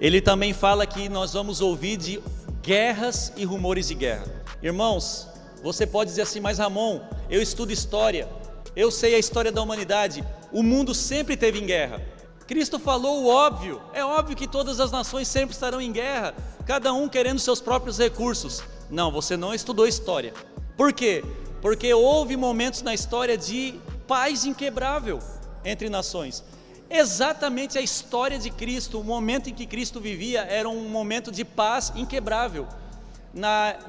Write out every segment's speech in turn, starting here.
Ele também fala que nós vamos ouvir de guerras e rumores de guerra. Irmãos, você pode dizer assim, mas Ramon, eu estudo história, eu sei a história da humanidade, o mundo sempre teve em guerra. Cristo falou o óbvio, é óbvio que todas as nações sempre estarão em guerra, cada um querendo seus próprios recursos. Não, você não estudou história. Por quê? Porque houve momentos na história de paz inquebrável entre nações. Exatamente a história de Cristo, o momento em que Cristo vivia era um momento de paz inquebrável.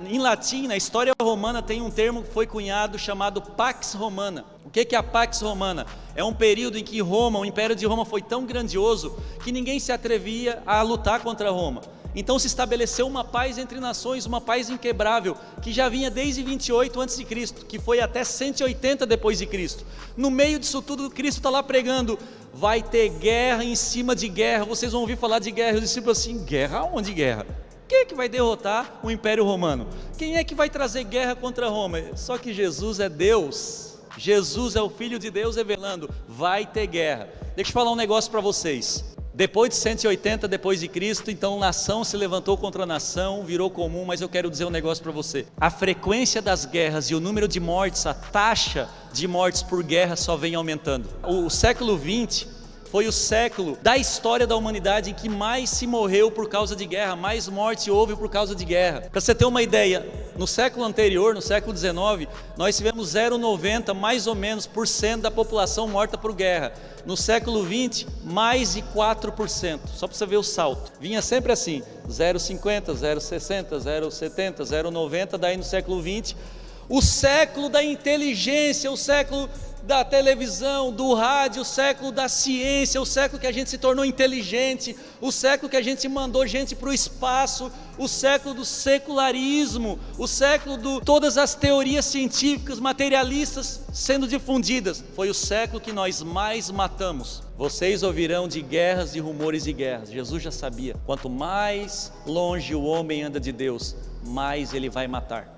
Em latim, na história romana, tem um termo que foi cunhado chamado Pax Romana. O que é a Pax Romana? É um período em que Roma, o Império de Roma foi tão grandioso que ninguém se atrevia a lutar contra Roma. Então se estabeleceu uma paz entre nações, uma paz inquebrável, que já vinha desde 28 a.C., que foi até 180 depois de Cristo. No meio disso tudo, Cristo está lá pregando, vai ter guerra em cima de guerra, vocês vão ouvir falar de guerra. Os discípulos assim, guerra? Onde guerra? Quem é que vai derrotar o Império Romano? Quem é que vai trazer guerra contra Roma? Só que Jesus é Deus, Jesus é o Filho de Deus revelando, vai ter guerra. Deixa eu falar um negócio para vocês. Depois de 180 depois de Cristo, então nação se levantou contra nação, virou comum, mas eu quero dizer um negócio para você. A frequência das guerras e o número de mortes, a taxa de mortes por guerra só vem aumentando. O século XX foi o século da história da humanidade em que mais se morreu por causa de guerra, mais morte houve por causa de guerra. Para você ter uma ideia, no século anterior, no século XIX, nós tivemos 0,90 mais ou menos por cento da população morta por guerra. No século XX, mais de 4%, só para você ver o salto. Vinha sempre assim, 0,50, 0,60, 0,70, 0,90, daí no século XX, o século da inteligência, o século da televisão, do rádio, o século da ciência, o século que a gente se tornou inteligente, o século que a gente mandou gente para o espaço, o século do secularismo, o século de todas as teorias científicas, materialistas sendo difundidas. Foi o século que nós mais matamos. Vocês ouvirão de guerras e rumores de guerras. Jesus já sabia, quanto mais longe o homem anda de Deus, mais ele vai matar.